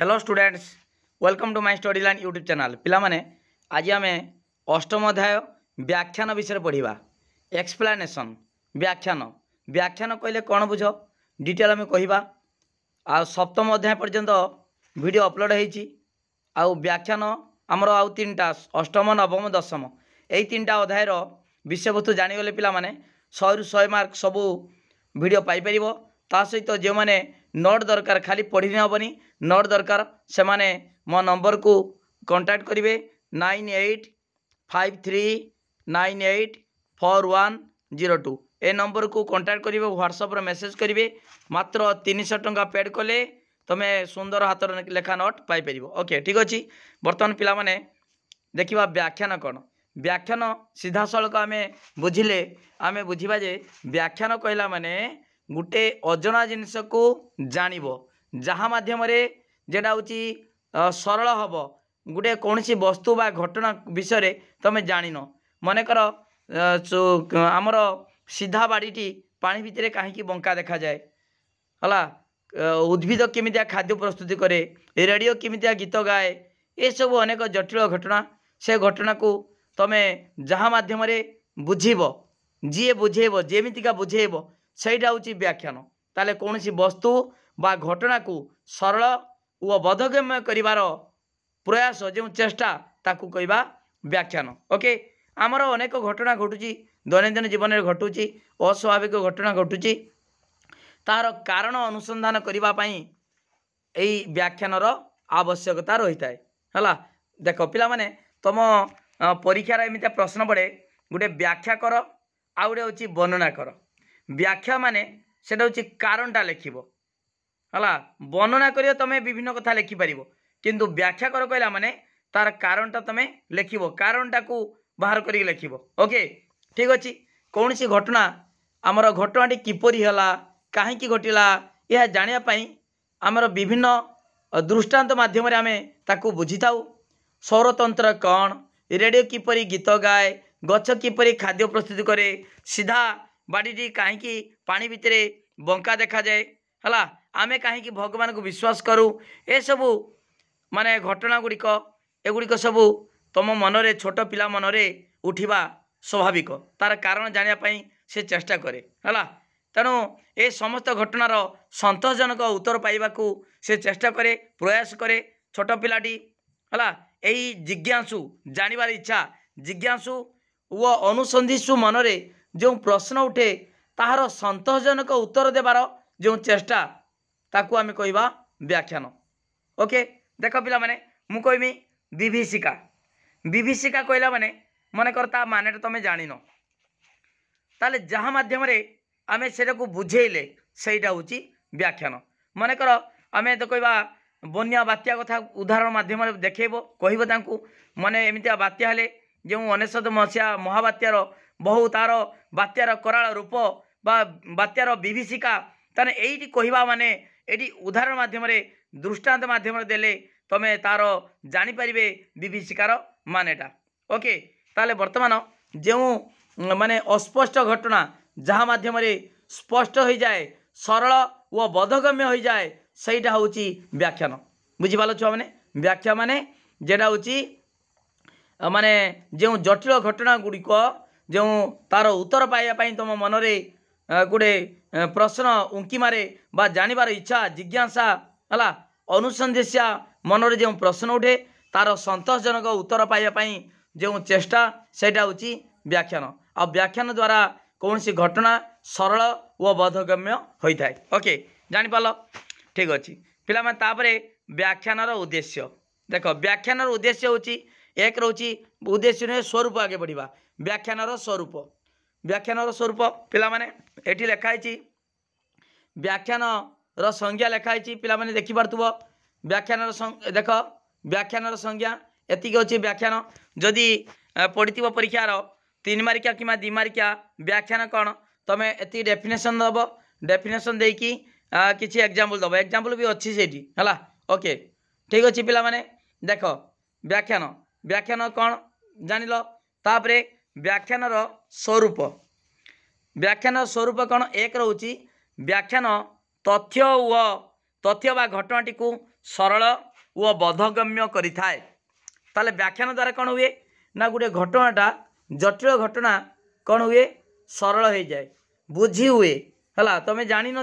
Hello students, welcome to my study line YouTube channel. पिला माने आज आम अष्टम अध्याय व्याख्यान विषय पढ़ा। एक्सप्लेनेशन व्याख्यान व्याख्यान कहले कौन बुझ डिटेल आम कहवा। आ सप्तम अध्याय पर्यंत वीडियो अपलोड होती। व्याख्यान आमर आउ तीन टा अष्टम नवम दशम यही तीन टा अध्यायर विषयवस्तु जाणीगले पिला माने 100 ରୁ 100 मार्क सबू वीडियो पाइपर। ता सहित जो मैंने नोट दरकार खाली पढ़ी हेबनी नोट दरकार से माने मो नंबर को कांटेक्ट करेंगे 9853984102 ए नंबर को कांटेक्ट करेंगे। व्हाट्सएप मेसेज करेंगे। मात्र 300 टंका पेड कले तुम सुंदर हाथ लेखा नोट पाइपर। ओके ठीक अच्छे। बर्तमान पिला माने देखिबा व्याख्यान कौन। व्याख्यान सीधा सड़क आम बुझिले आम बुझा जे व्याख्यान कहला माने गोटे अजना जिनस को जानिब जहाँ माध्यम जेटा हूँ सरल हम गोटे कौन सी वस्तु बा घटना विषय तुम जान मनकर आमर सीधा बाड़ी पानी भितर कहीं बंका देखा जाए है। उद्भिद केमितिया खाद्य प्रस्तुति करे, रेडियो केमितिया गीत गाए, ये सब अनेक जटिल घटना। से घटना को तुम जहाँ माध्यम बुझीब जी बुझेब जेमितिका बुझेब सहीटा हूँ व्याख्यान। ताले कौन सी वस्तु बा घटना को सरल व बोधगम्य करिवार प्रयास जो चेष्टा ताकू कहवा व्याख्यान। ओके आमर अनेक घटना घटुची दैनंदिन जीवन में घटुची अस्वाभाविक घटना घटुची तार कारण अनुसंधान करने यही व्याख्यानर आवश्यकता रही है। देख पिला माने तुम परीक्षार एमती प्रश्न पड़े गोटे व्याख्या कर आ गोटे हूँ वर्णना कर। व्याख्या माने सेटा हूँ कारणटा लिखिब है। वर्णना कर तुम विभिन्न कथा लिखिपर किंतु व्याख्या कर कहला माने तार कारणटा तुम लिखिब कारणटा को बाहर कर लिखिब। ओके ठीक अच्छे। कौन सी घटना आमर घटनाटी किपरि हला कहीं घटिला यह जानापी आमर विभिन्न दृष्टांत माध्यम आम ताकू बुझी थाउ। सौरतंत्र कौन, रेडियो किपरि गीत गाए, गछ किपरि खाद्य प्रस्तुत करे, सीधा बाड़ी कहीं पानी भितर बंका देखा जाए है। आमे कहीं भगवान को विश्वास करूँ ए सबू माने घटना गुड़िक एगुड़िक सबू तुम मनरे छोट पिला मनरे उठिबा स्वाभाविक तार कारण जानापी से चेष्टा करे है। तेणु ए समस्त घटनार संतोषजनक उत्तर पाइबाकू से चेष्टा करे प्रयास करे छोट पिलाटी है। यही जिज्ञासु जानिबार इच्छा जिज्ञासु व अनुसंधिसु मनरे जो प्रश्न उठे ताहार संतोषजनक उत्तर देवार जो चेष्टा ताकू आमे कहवा व्याख्यान। ओके देख पिला माने मु कहमी विभीषिका। विभीषिका कहला माने मनकर ता माने तुम जान ताले जहाँ माध्यम आमे सेटा को बुझेले सहीटा हूँ व्याख्यान। मनकर आमे तो कहवा बन्या बात्या कथा उदाहरण माध्यम देखेब कहब तांकू माने एमितिया बात्या हेले जो 19 मसीहा महाबात्यार बहु तार बात्यार कराल रूप बा बात्यार विभीषिका ताने एइटी कहवा माने एटी उदाहरण माध्यम दृष्टांत माध्यम देले तमे तार जानी परिबे विभीषिकार मानेटा। ओके ताले वर्तमान जो माने अस्पष्ट घटना जहाँ माध्यम स्पष्ट हो जाए सरल व बोधगम्य हो जाए सहीटा हूँ व्याख्यान। बुझिपाल छुआ मैंने व्याख्या माने जेटा हूँ माने जो जटिल घटना गुड़िक जो तार उत्तर पाइबापी तुम मनरे गोटे प्रश्न उंकी मारे बा जानिबार इच्छा जिज्ञासा है अनुसंधिस्या मनरे जो प्रश्न उठे तार संतोषजनक उत्तर पाइबापी जो चेष्टा सेटा हूँ व्याख्यान। आ व्याख्यान द्वारा कौन सी घटना सरल व बोधगम्य होता है। ओके जानिपाल ठीक अच्छे पिला माने तापरे व्याख्यानर उद्देश्य देख व्याख्यानर उद्देश्य हूँ एक रोची उद्देश्य नुहे स्वरूप आगे बढ़ा। व्याख्यानर स्वरूप व्याख्यानर स्वरूप पिला माने एठी लिखाई व्याख्यानर संज्ञा लिखाई पिला माने देखि पारथुबो व्याख्यानर देख व्याख्यानर संज्ञा एतिक अच्छी व्याख्यान जदि पढ़ी परीक्षार 3 मार्किया कि 2 मार्किया व्याख्यान कौन तुम एति डेफिनेशन दब डेफिनेशन देकी किसी एग्जाम्पल दब एग्जाम्पल भी अच्छी से है। ओके ठीक अच्छे पिला माने देख व्याख्यान व्याख्यान कौन जान तापरे व्याख्यानर स्वरूप व्याख्यान स्वरूप कौन एक रोची व्याख्यान तथ्य व तथ्य बा घटनाटी को सरल ଓ ବୋଧଗम्य करिथाए। ताले व्याख्यान द्वारा कौन हुए ना गोटे घटनाटा जटिल घटना कौन हुए सरल हो जाए बुझी हुए है तुम जान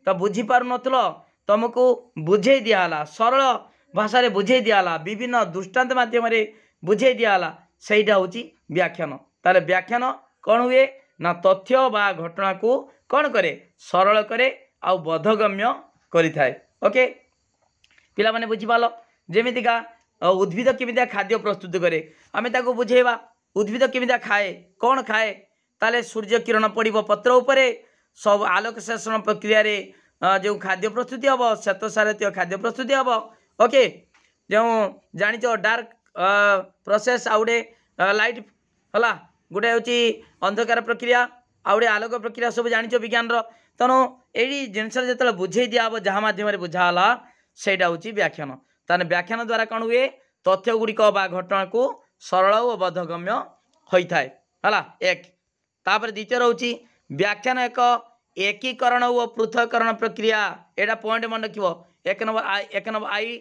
तो बुझी पार नथिल तुमको बुझे दिहला सरल भाषा रे बुझे दिहला विभिन्न दृष्टांत माध्यम बुझे दिहला सहीटा हूँ व्याख्यान। ताले व्याख्यान कौन हुए ना तथ्य बा घटना को कौन करे सरल करे आ बोधगम्य करिथाए। ओके पिला माने बुझी पाल जेमितिका उद्भिद केमितिया खाद्य प्रस्तुत करे आमे ताको बुझेबा उद्भिद केमितिया खाए कौन खाए ताले सूर्य किरण पड़िबो पत्र उपरे सब आलोक संश्लेषण प्रक्रिया रे जो खाद्य प्रस्तुति हम श्वेत सारथीय खाद्य प्रस्तुति हम। ओके जो जानिच डार्क प्रोसेस आउे लाइट है गोटे हूँ अंधकार प्रक्रिया आउे आलोक प्रक्रिया सब जानिच विज्ञान तेणु यही जिनस जो बुझे दिहब जहाँ मध्यम बुझाला सहीटा हूँ व्याख्यान। ताने व्याख्यान द्वारा कौन हुए तथ्य गुड़िक बा घटना को सरल और बोधगम्य होता है एक। तापर द्वितीय रोचे व्याख्यान एक एकीकरण और पृथककरण प्रक्रिया एटा पॉइंट मन रखियो एक नंबर आई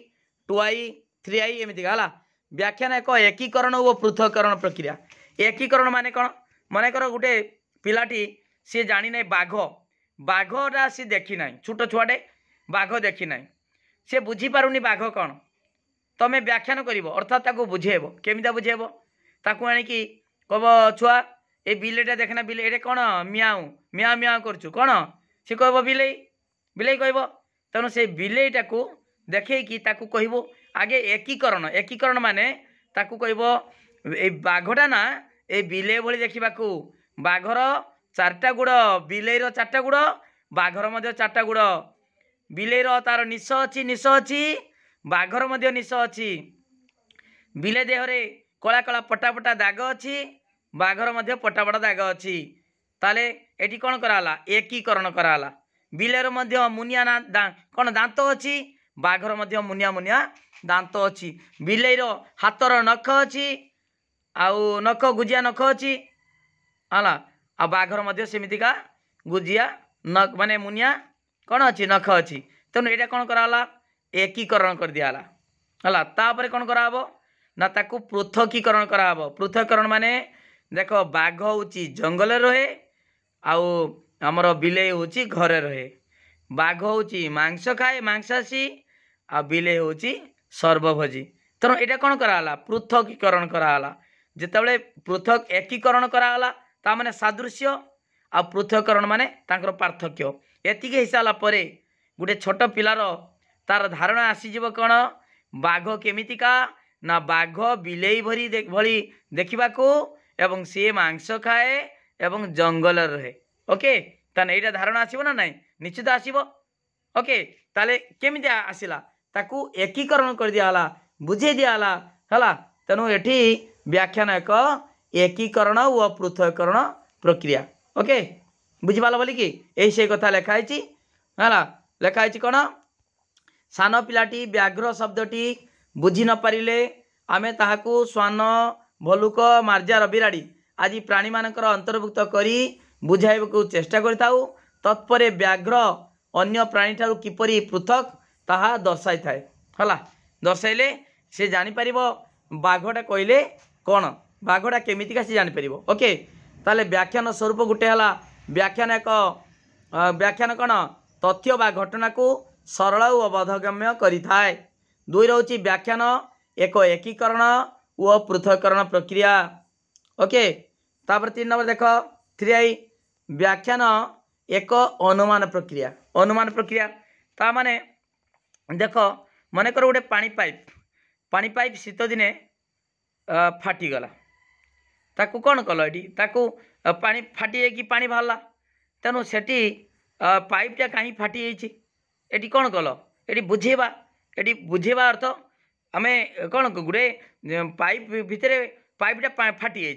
2I 3I एमती है व्याख्यान एक एकीकरण और पृथककरण प्रक्रिया। एकीकरण माने कौन मनकर गोटे पिलाटी सी जानी ना बाघटा सी देखी ना छोट छुआटे बाघ देखी ना सी बुझीपारुनी बाघ कौन तमें व्याख्यान कर अर्थात ताको बुझेब केमिता बुझेब ताकू आणिकी कब छुआ ए बिलेटा देखना बिले ये कौन मियाँ मियाँ मियाँ करुँ कौन सी कह बिलेई बिलेई कह तेणु से बिलेईटा को देखी कहबो आगे एकीकरण एकीकरण माने ताकू कहब ए बाघटा ना ए बिले भली देखा बाघर चारटा गुड़ बिलेईर चारटा गुड़ बाघर मध्य चारटा गुड़ बिलेईर तार निश अच्छी बाघर मध्य निश अच्छी बिले देहरे कला कला पटा पटा दाग अच्छी बाघर मध्य पटा पटा दाग अच्छी ताले एटी कौन कराला एकीकरण कराला बिलेर मध्य मुनिया कौन दांत अच्छी बाघर मध्य मुनिया मुनिया दांत अच्छी बिलेईर हाथर नख अच्छी आउ नख गुजिया नख अच्छी है आ बाघर मध्य सेमितिका गुजिया नख माने मुनिया कौन अच्छी नख अच्छी तेणु यहाँ कौन कराला एकीकरण कर दियाला है तापर कौन कराब ना ताकू पृथकीकरण कराब। पृथकीकरण माने देख बाघ हूँ जंगल रहे आउ आमर बिले हूँ घरे रहे बाघ हूँ मांस खाए मांसासी आ बिले हूँ सर्वभोजी तेणु यहाँ कौन कराला पृथकीकरण कराला जितेबाला पृथक एकीकरण कराला ता माने सादृश्य आ पृथकीकरण माने तांकर पार्थक्य एतिक हो सारा पर गोटे छोट पिलार तार धारणा आसीज कौन बाघ केमितिका ना बाघ बिलेई भली देखा एवं सी मांस खाए एवं जंगल रहे। ओके ताने यहाँ धारणा आसब ना नाई निश्चित आसब। ओके ताले केमिति आसिला ताकू एकीकरण कर दियाला बुझे दियाला है तेणु एठी व्याख्यान एक एकीकरण व पृथकीकरण प्रक्रिया। ओके बुझिपाल बोली कि यही से कथा लिखाई है लिखाई कौन सान पिलाटी व्याघ्र शब्दटी बुझी न पारिले आमे ताहाकू श्वान भलुक मार्जार बिराड़ी आदि प्राणी मानकर अंतर्भुक्त करी बुझाइबाकू चेष्टा करिताउ तत्परे व्याघ्र अन्य प्राणी ठारू किपरि पृथक ताहा दर्शाई थाए हला दर्शाइले से जानि परिबो बाघटा कहले कौन बाघटा केमितिका से जानि परिबो। ओके ताले व्याख्यान स्वरूप गुटे हला व्याख्यान एक व्याख्यान कौन तथ्य बा घटना को सरल और बोधगम्य करिथाए। दुई रोची व्याख्यान एक एकीकरण व पृथकीकरण प्रक्रिया। ओके तापर 3 नंबर देख 3I व्याख्यान एक अनुमान प्रक्रिया। अनुमान प्रक्रिया ता माने देख मनकर गोटे पानी पाइप शीत दिने फाटीगला ताकू कौन कल ये ताकू पानी फाटी कि पानी बाहरला तेणु सेठी पाइपटा कहीं फाटी ये कौन कल ये बुझेबा ये बुझेबा अर्थ आमे कौन गोटे पाइप भितर पाइपटा फाटी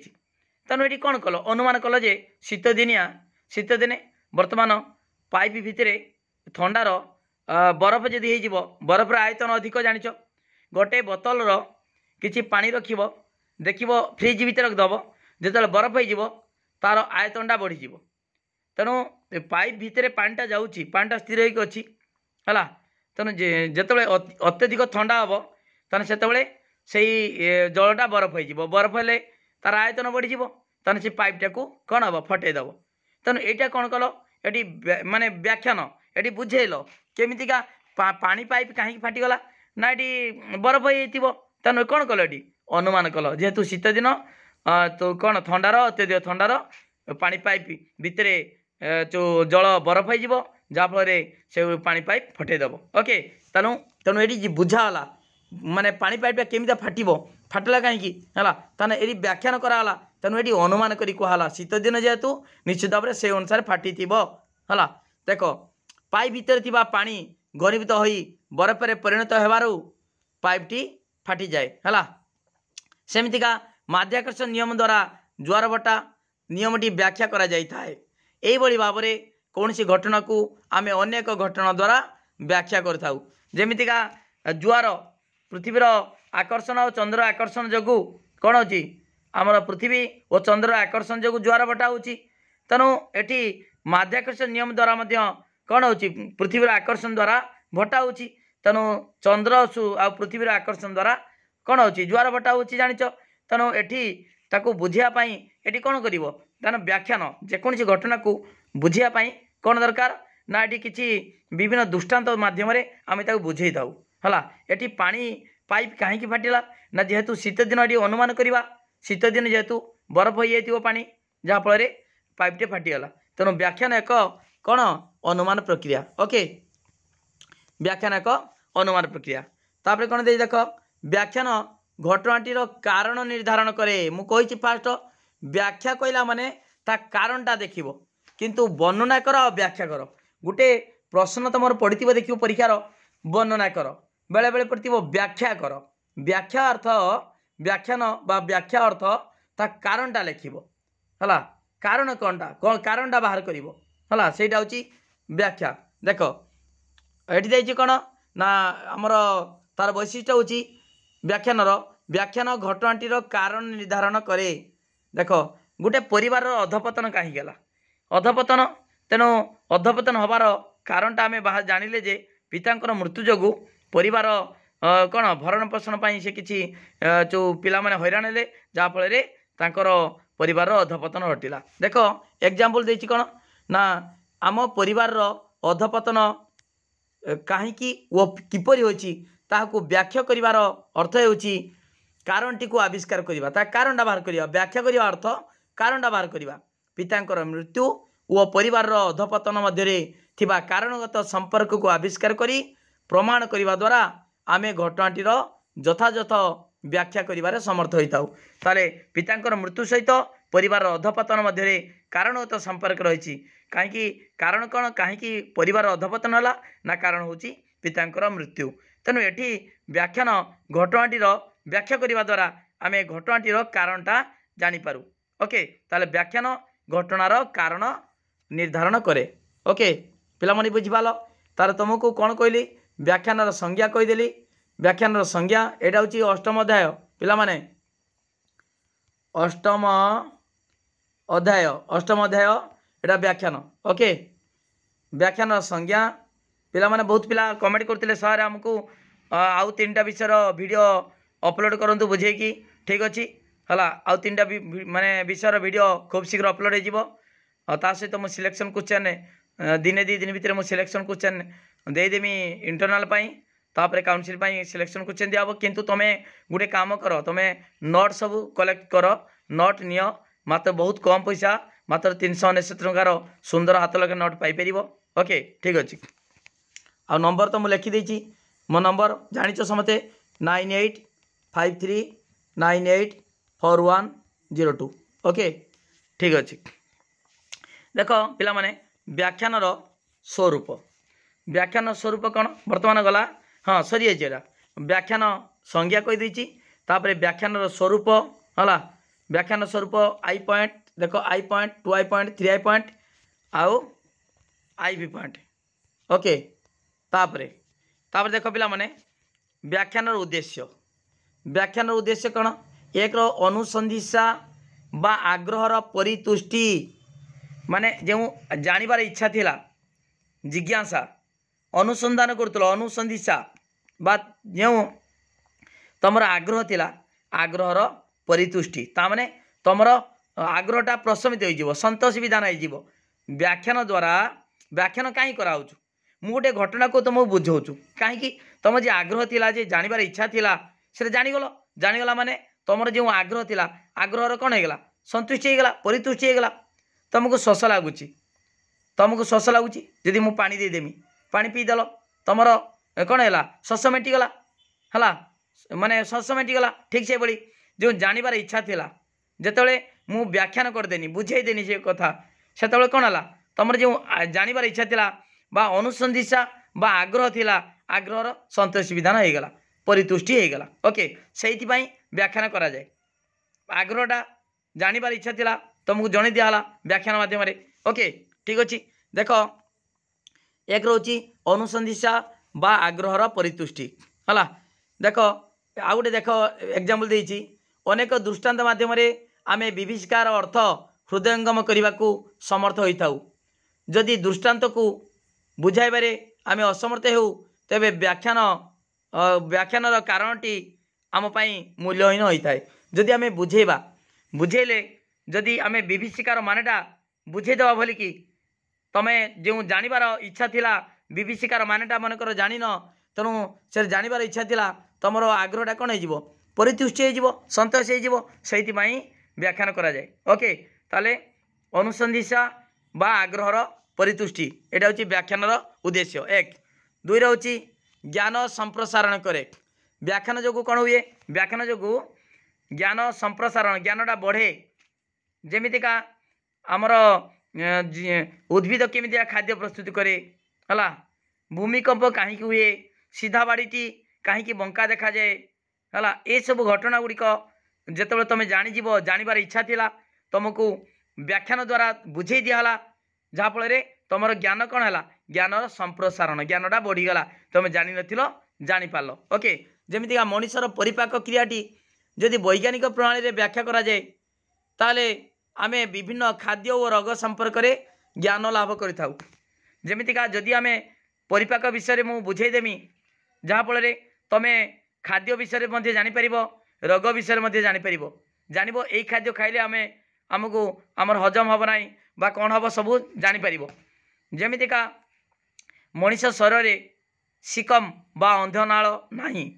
तेणु ये कौन कल अनुमान कल जे शीत दिने वर्तमान पाइप भितर थंडार बरफ जदि हो बरफर आयतन अधिक जानिच गोटे बोतल किछि पानी रखिब देखिब फ्रिज भितर रखिदेव जो बरफ हो तार आयतनटा बढ़ीज तेणु पाइप भितर पानीटा जाऊँगी पानीटा स्थिर होगी अच्छी है तेणु जिते अत्यधिक ठंडा हम तेना से जलटा बरफ हो बरफ हेले तार आयतन बढ़ी तेना से पाइपटा को कौन हम फटेदब तेणु यहाँ कौन कल ये माने व्याख्यान ये बुझेल केमितिका पानी पाइप कहीं फाटीगला ना ये बरफ हो तेणु कौन कल ये अनुमान कल जेहेतु शीत दिन तो कौन थंडार अत्यधिक थंडार पानी पाइप भितर जो जल बरफ हो जहाँफल से पानी पाइप फटेदब ओके तेणु तेणु ये बुझाला माने पानी पाइपटा केमी फाटब फाटला कहीं है ये व्याख्यान कराला तेणु ये अनुमान करी कहला शीत दिन जेहेतु निश्चित भाव से अनुसार फाटी है देख पाइप भितर थिबा पानी घनीभूत हो बरफ में परिणत होबारु पाइपटी फाटी जाए है सेमितिका माध्याकर्षण नियम द्वारा ज्वार भट्टा नियमटी व्याख्या करा जाई थाए एही भाव में कौन सी घटना को आम अनेक घटना द्वारा व्याख्या करथाउ जेमितिका ज्वार पृथ्वीर आकर्षण और चंद्र आकर्षण जगू कौन होची आमर पृथ्वी और चंद्र आकर्षण जगू ज्वार भट्टा होची तेणु एटी माध्याकर्षण नियम द्वारा मध्य कौन होची पृथ्वीर आकर्षण द्वारा भट्टा होची तेणु चंद्र आ पृथ्वीर आकर्षण द्वारा कौन होची ज्वार भट्टा होची जानिच तेणु एटी ताकू बुझियापाई एटी कौन करिवो तान व्याख्यान जेकोसी घटना को बुझियापाई कौन दरकार ना ये किसी विभिन्न दृष्टांत माध्यम आम बुझे था है ये पानी पाइप कहीं फाटिला ना जेहेतु शीत दिन ये अनुमान करवा शीत दिन जेहेतु बरफ हो जाइए पानी जहाँफल पाइपटे फाटीगला तेणु व्याख्यान एक कौन अनुमान प्रक्रिया ओके व्याख्यान एक अनुमान प्रक्रिया तापर कौन दे देख व्याख्यान घटनाटीर कारण निर्धारण करे मुझे फास्ट व्याख्या कहला माने ता कारणटा देखिबो किंतु वर्णना कर और व्याख्या कर गोटे प्रश्न तुम पढ़ी देखिए परीक्षार वर्णना कर बेले बेले पढ़ी व्याख्या कर व्याख्या अर्थ व्याख्यान बा व्याख्या अर्थ ता कारणटा लिखिबो हला कारण कौनटा कौन कारणटा बाहर करिवो हला सेटा होची व्याख्या देख एठी देछि कोन ना हमर तार वैशिष्ट्य होची व्याख्यानर व्याख्यान घटनाटीर कारण निर्धारण करे देख गोटे परिवार अधपतन कहीं गला अधपतन तेणु अधपतन हबार कारणटा आम बाहर जानिले जे पितांकर मृत्यु जोगु परिवार कौन भरण पोषण पाई से किसी जो पिला माने हैरान हेले जहाँफल तांकर परिवार अधपतन घटिला देख एग्जाम्पल देछि कौन ना आम परिवार अधपतन कहीं वो किपरि होछि ताहाकू व्याख्या करिवार अर्थ होछि कारणटी को आविष्कार करवा ता कारणटा बाहर करवा व्याख्या करवा अर्थ कारणटा बाहर करवा पितांकर मृत्यु और परिवार अधपतन मध्य थिबा कारणगत संपर्क को आविष्कार करी प्रमाण करने द्वारा आमे घटनाटीर यथायथ व्याख्या करिवारे समर्थ होता ताले पितांकर मृत्यु सहित परिवार अधपतन मध्य कारणगत संपर्क रही कहीं कारण कौन कहीं परिवार अधपतन है ना कारण होची पितांकर मृत्यु तेणु एठी व्याख्यान घटनाटीर व्याख्या करने द्वारा आमे घटनाटीर कारणटा जानीपारू ओके ताले व्याख्यान घटनार कारण निर्धारण करे ओके पिला माने बुझिपाल तार तुमको कौन कहली व्याख्यानर संज्ञा कहीदेली व्याख्यानर संज्ञा एटा होची अष्टम अध्याय पिला माने अष्टम अध्याय एटा व्याख्यान ओके व्याख्यानर संज्ञा पिला माने बहुत पिला कमेंट करते सर आमको आउ 3टा विषय वीडियो अपलोड करंतु बुझेकी ठीक अच्छी है आउ 3टा माने विषय वीडियो खूब शीघ्र अपलोड हो सहित मो सिलेक्शन क्वेश्चन दिने 2 दिन भितर मो सिलेक्शन क्वेश्चन देदेमी इंटरनल तापर काउंसिल सिलेक्शन क्वेश्चन दिया किंतु तुम गोटे काम कर तुम नोट सब कलेक्ट कर नोट नियो मात्र बहुत कम पैसा मात्र 399 टंकार सुंदर हाथ लगे नोट पाइपर ओके ठीक अच्छे आ नंबर तो मुझे लिखिदेची मो नंबर जानिच समते 9853984102 ओके ठीक अच्छे देख पिला माने व्याख्यानर स्वरूप कौन बर्तमान गला हाँ सरी जाइए व्याख्यान संज्ञा कहीदेची तापर व्याख्यानर स्वरूप है व्याख्यान स्वरूप आई पॉइंट देख I point 2 I point 3 I point आउ आई भी पॉइंट ओके तापर देख पिला माने व्याख्यानर उद्देश्य कौन एक अनुसंधिसा बा आग्रहर परितुष्टि माने जो जानिबार इच्छा थिला जिज्ञासा अनुसंधान करूल अनुसंधिसा बा जो तुम आग्रह थिला आग्रहर परितुष्टि ताने तुमर आग्रहटा प्रशमित हो संतोष विधान हो व्याख्यान द्वारा व्याख्यान कहीं कराऊँ मु गोटे घटना को तुमको बुझाऊँ कहीं तुम जो आग्रह थिला जे जानवर इच्छा थिला से जानीगला माने तुमर जो आग्रह थिला आग्रहर कौन होगा संतुष्टि होगा परितुष्टि होगा तुमको शोष लगुच जदि मु पानी देदेमी पानी पीदेल तुमर कौन है शोष मेटिगला है माने शोष मेटिगला ठीक से भाई जो जानवर इच्छा थिला जिते मु व्याख्यान करदेनी बुझेदेनी से कथा से कौन है तुम जो जानवर इच्छा थिला बा अनुसंधिसा बा आग्रह थिला आग्रहर संतोष विधान होगा परितुष्टि होगा ओके से व्याख्यान करा जाए आग्रहटा जानवर इच्छा थिला तुमको जन दिहला व्याख्यान माध्यम ओके ठीक अच्छे देख एक रोची अनुसंधिसा बा आग्रहर परितुष्टि है देख आउ गए देख एग्जाम्पल देती अनेक दृष्टांत माध्यम आम विभीषिकार अर्थ हृदयंगम करने को समर्थ होता जदि दृष्टांत को बुझाइबारे आम असमर्थ हो तेबे व्याख्यानर कारणटी आम मूल्यहीन होता है जदि आम बुझेबा बुझेले जदि आम विभीषिकार मानेटा बुझेदेवा भली कि तमें जो जानवर इच्छा थिला विभीषिकार मानेटा मनकर जान तेणु से जानवर इच्छा थिला तुम आग्रहटा कौन हो परितुष्टि हो संतोष हो व्याख्यान करा जाए ओके ताले अनुसंधिसा बा आग्रहर परितुष्टि एटा होची व्याख्यानर उद्देश्य एक दुई होची ज्ञान संप्रसारण करे व्याख्यान जो कौन हुए व्याख्यान जो ज्ञान संप्रसारण ज्ञानटा बढ़े जेमितिका आमर उद्भिद केमितिया खाद्य प्रस्तुत करे हला भूमिकंप कहीं हुए सीधा बाड़ीटी कहीं बंका देखा जाए है ये सब घटना गुड़िक जिते तुम जानीज जानवर इच्छा थिला तुमको व्याख्यान द्वारा बुझे दिहला जहाँफल तुम ज्ञान कौन है ज्ञान संप्रसारण ज्ञानटा बढ़ीगला तुम जान जापार ओके जमीका मनुष्यर परिपाक क्रियाटी जदि वैज्ञानिक प्रणाली व्याख्या करा जाए ताले आमे विभिन्न खाद्य और रोग संपर्क में ज्ञान लाभ करिथाउ जमीका जदि आमे परिपाक विषय में बुझेदेमी जहाँफल तुम खाद्य विषय में जापर रोग विषय में जापर जान यही खाद्य खाइले आमे आमको आमर हजम हम ना बा कौन हम सब जापर जमीका मनीष शरीर सिकम बा अंधनाल नहीं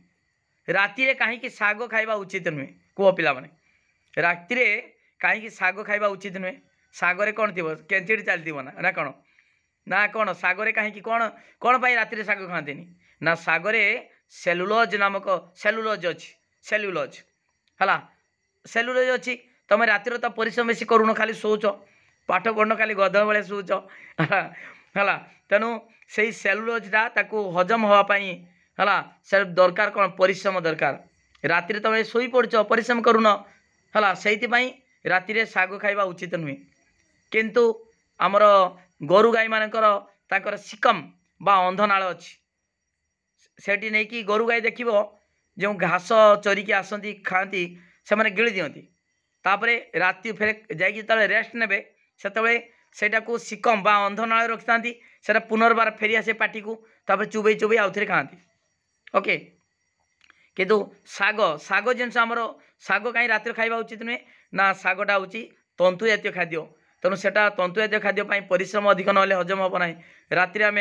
राति कहीं शाग खाइबा उचित नुहे कह पिला माने राति कहीं शाग खाइबा उचित नुहे शागरे कौन थी केंचिड़ी चलती ना कौन ना कौन शागरे कहीं कौन कौन पाई राति शाग खाती ना शागरे सेलुलोज नामक सेलुलोज अच्छी सेलुलोज है सेलुलोज अच्छी तुम रातिर तो परिश्रम बेसी करूण खाली शोच पाठ पढ़न खाली गध भाई शोच है तेणु से सेलुलोजटा ताकू हजम होगापाई है से दरकार कौन परिश्रम दरकार राति तुम शोई पड़च परिश्रम करूण है से राति शाग खाइबा उचित नुहे किंतु आमर गोरु गाई मानकर सिकम बा अंधनाल अच्छी सेठी नहीं कि गोरु गाई देख जो घास चरिकी आसती खाती से गिली दियंती तापरे राति फेर जा रेस्ट ने से सिकम बा अंधनाल रखि था से पुनर्बार फेरी आसे पाटी को तापर चुबई चुबई आउ थे खाती ओके किंतु शाग शाग जिनस आमर शाग कहीं राति खाइबा उचित नुहे ना शागटा हूँ तंतु जातीय खाद्य तेणु से तंतु जातीय खाद्य परिश्रम अधिक ना हजम हम ना राति आम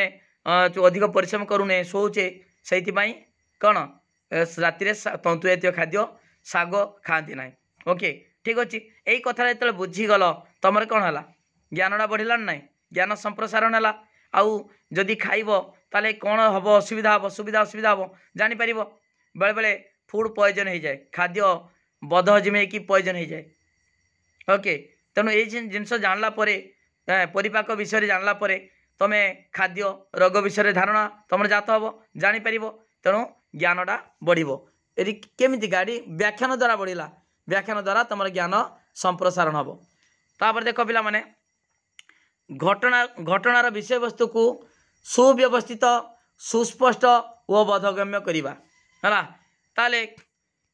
अधिक परिश्रम करूने शोचे से कौन राति तंतु जातीय खाद्य शाग खाती ना ओके ठीक अच्छे यही कथा जो बुझीगल तुम कौन है ज्ञानटा बढ़ला ना ज्ञान संप्रसारण है आउ जदि खाइब ताले कौन हम असुविधा हम सुविधा असुविधा हम जापर बेले बेले फूड पॉइजन हो जाए खाद्य बद हजमी होगी पॉइजन हो जाए ओके तेणु ये जिनस जानला परिपाक विषय जानला तुम खाद्य रोग विषय धारणा तुम जात हम जापर तेणु ज्ञानटा बढ़ो यदि केमी गाड़ी व्याख्यान द्वारा बढ़ला व्याख्यान द्वारा तुम ज्ञान संप्रसारण हम तापर देख पिला माने घटनार विषय वस्तु को सुव्यवस्थित सुस्पष्ट और बोधगम्य करवा है ताले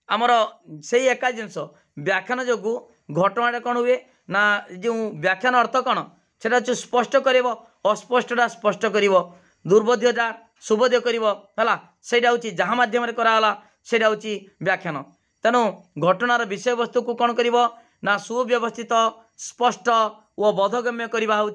आमर से एका जिनस व्याख्यान जो घटना कौन हुए ना जो व्याख्यान अर्थ कौन से स्पष्ट कर अस्पष्टा स्पष्ट कर दुर्बोध्यता शुभोदय करा सेटा हूँ जहाँ मध्यम कराला सेटा हूँ व्याख्यान। तेणु घटनार विषय वस्तु को कौन कर ना सुव्यवस्थित स्पष्ट और बोधगम्य करवा हूँ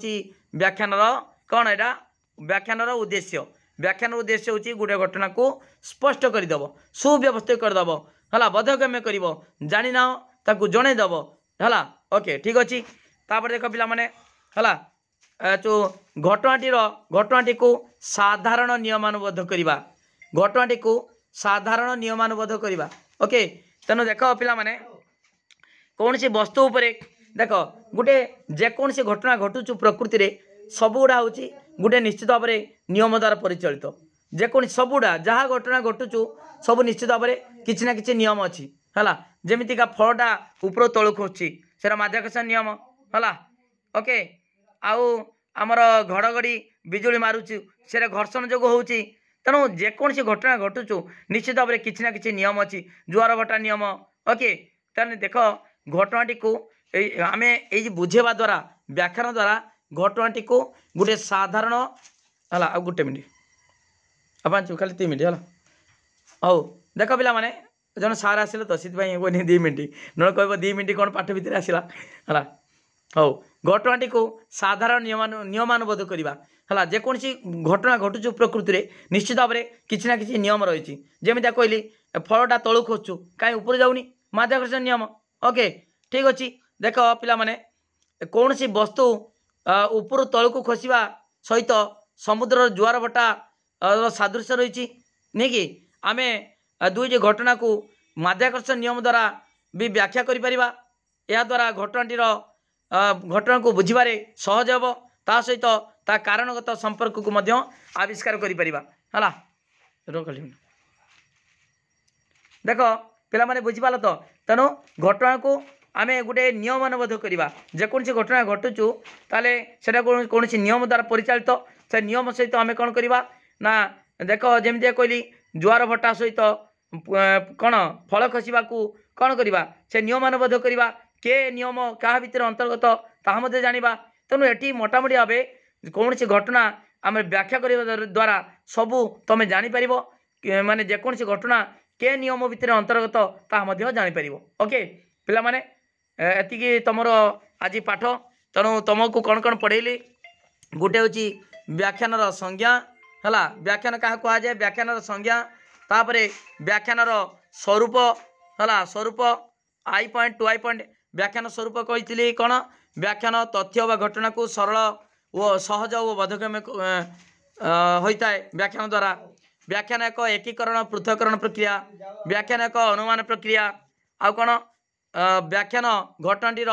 व्याख्यानर कौन एटा व्याख्यानर उद्देश्य। व्याख्यान उद्देश्य हूँ गोटे घटना को स्पष्ट करदेव सुव्यवस्थित करदेव है बोधगम्य कर जानी ना ताकू जनईदेव है। ओके ठीक अच्छे तापर देख पिला माने है जो घटनाटी को साधारण नियमानुबद्ध करवा घटनाटी को साधारण नियमानुबद्ध करवा। ओके तेणु देख पिला माने कौन सी वस्तु उपरे देख गोटे जेकोसी घटना घटुचु प्रकृति रे सबुड़ा हूँ गोटे निश्चित भाव में नियम द्वारा परिचालित जेकोसी सबुड़ा जहाँ घटना घटुचु सब निश्चित भाव में किसी ना कि नियम अच्छी है जमीका फलटा ऊपर तलू खसुची से माध्याकर्षण नियम है। ओके आउ आमर घड़घड़ी बिजुली मारुचु से घर्षण जो हो तेणु जेकोसी घटना घटुचु निश्चित भाव में किसी ना कि नियम अच्छी जुआर भटा नियम। ओके तेणु देख घटनाटी को आम ये बुझेवा द्वारा व्याख्यान द्वारा घटनाटी को गोटे साधारण है गोटे मिनट आप खाली 3 मिनट है हौ देख पिला माने जन सार आसिले तो से 2 मिनट न कह 2 मिनट कौन पाठ भितर आसला है हौ घटनाटी को साधारण नियमानुबद्ध करवा है जेकोसी घटना घटुचु प्रकृति में निश्चित भाव में किसी ना कि नियम रही जमी कहली फलटा तलू खसुचु कहीं ऊपर जाऊनी माध्याकर्षण नियम। ओके ठीक अच्छे देख पिला माने कौन सी वस्तु ऊपर तलू को खसवा सहित समुद्र जुआर भटा सादृश्य रही नहीं कि आम दुईटी घटना को माध्याकर्षण नियम द्वारा भी व्याख्या करिपरिबा या द्वारा घटनाटीर घटना को बुझीबारे सहज हेब ता सहित ता कारणगत संपर्क को मध्य आविष्कार करिपरिबा हला देख पिला माने बुझीपाल तो तेणु घटना को आम गोटे नियमानुबद्ध करवा जेकोसी घटना घटुचु ताले सेटा कौन नियम द्वारा परिचालित से नियम सहित आम कौन करवा ना देख जमी कहली जुआर भट्टा सहित कौन फल खसवा को कौन करवा से नियमानुबद्ध करवा के नियम क्या भितर अंतर्गत ताहा जाना। तेणु ये मोटामोटी भाव कौन सी घटना आम व्याख्या करने द्वारा सबू तुम जापर माने जेकोसी घटना के नियम भितर अंतर्गत ताहा जापर। ओके पिला माने एतिकी तुमर आज पाठ तेणु तुमको कौन कौन पढ़ेली गोटे हूँ व्याख्यानर संज्ञा है व्याख्यान क्या कहुए व्याख्यानर संज्ञा तापर व्याख्यानर स्वरूप है स्वरूप I point two I point व्याख्यान स्वरूप कही कौन व्याख्यान तथ्य व घटना को सरल और सहज और बोधगम्य होता है व्याख्यान द्वारा। व्याख्यान एक एकीकरण पृथककरण प्रक्रिया व्याख्यान एक अनुमान प्रक्रिया आउ कौन व्याख्यान घटनाटीर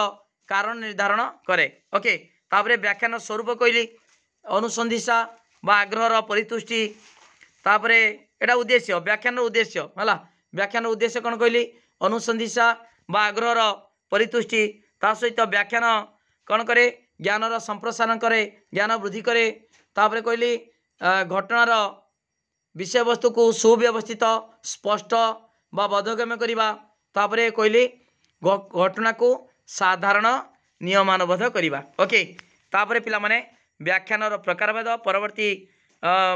कारण निर्धारण करे। ओके तापर व्याख्यान स्वरूप कहली अनुसंधिसा बा आग्रहर परितुष्टि तापर एटा उद्देश्य व्याख्यान उद्देश्य है व्याख्यान उद्देश्य कौन कहली अनुसंधिसा बा आग्रहर परितुष्टि ता सहित व्याख्यान कौन करे ज्ञानर संप्रसारण करे ज्ञान वृद्धि करे तापर कहली घटनार विषय वस्तु को सुव्यवस्थित स्पष्ट बा बोधगम्य करवा तापर कहली घटना को साधारण नियमानुबद्ध करवा। ओके तापर पिला माने व्याख्यानर प्रकारभेद परवर्ती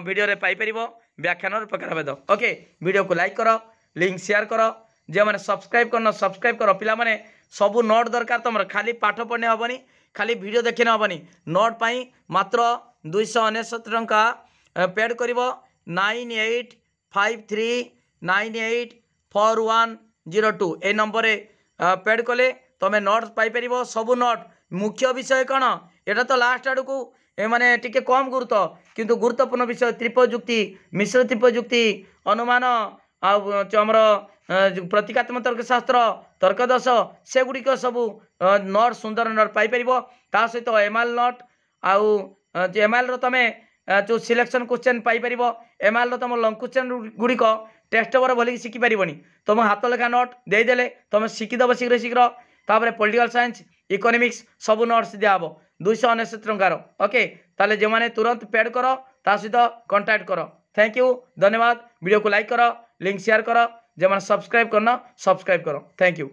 वीडियो रे पाई परिबो व्याख्यानर प्रकारभेद। ओके वीडियो को लाइक करो लिंक शेयर करो जे मैंने सब्सक्राइब करना सब्सक्राइब करो पिला माने सबू नोट दरकार तुम खाली पाठ पढ़ने हेनी खाली वीडियो देखने हेनी नोट पाई मात्र 299 टंका पेड कर 9853984102 ए नंबर पेड कले तुम नोट पाइपर सबू नोट मुख्य विषय कौन एटा तो लास्ट आड़ को माने टिके कम गुरुत्व किंतु गुरुत्वपूर्ण विषय त्रिपयुक्ति मिश्र त्रिपयुक्ति अनुमान आमर प्रतीकात्मक तर्कशास्त्र तर्कदश से गुड़िक सबू नोट सुंदर नोट पाइपर ता सहित एमआल नोट आउ एमआल तुम जो सिलेक्शन क्वेश्चन पाइपर एमआल तुम लंग क्वेश्चन गुड़िक टेस्ट पेपर भल शिखिपार तुम हाथ लेखा नोट देदेले तुम शिखिदेव शीघ्र शीघ्र तापर पॉलिटिकल साइंस इकोनॉमिक्स सब नोट्स दिहब 299 टंकार। ओके ताले जो मैंने तुरंत पेड करो ता सहित कांटेक्ट करो। थैंक यू धन्यवाद वीडियो को लाइक करो लिंक शेयर करो जो मैंने सब्सक्राइब करना सब्सक्राइब करो। Thank you.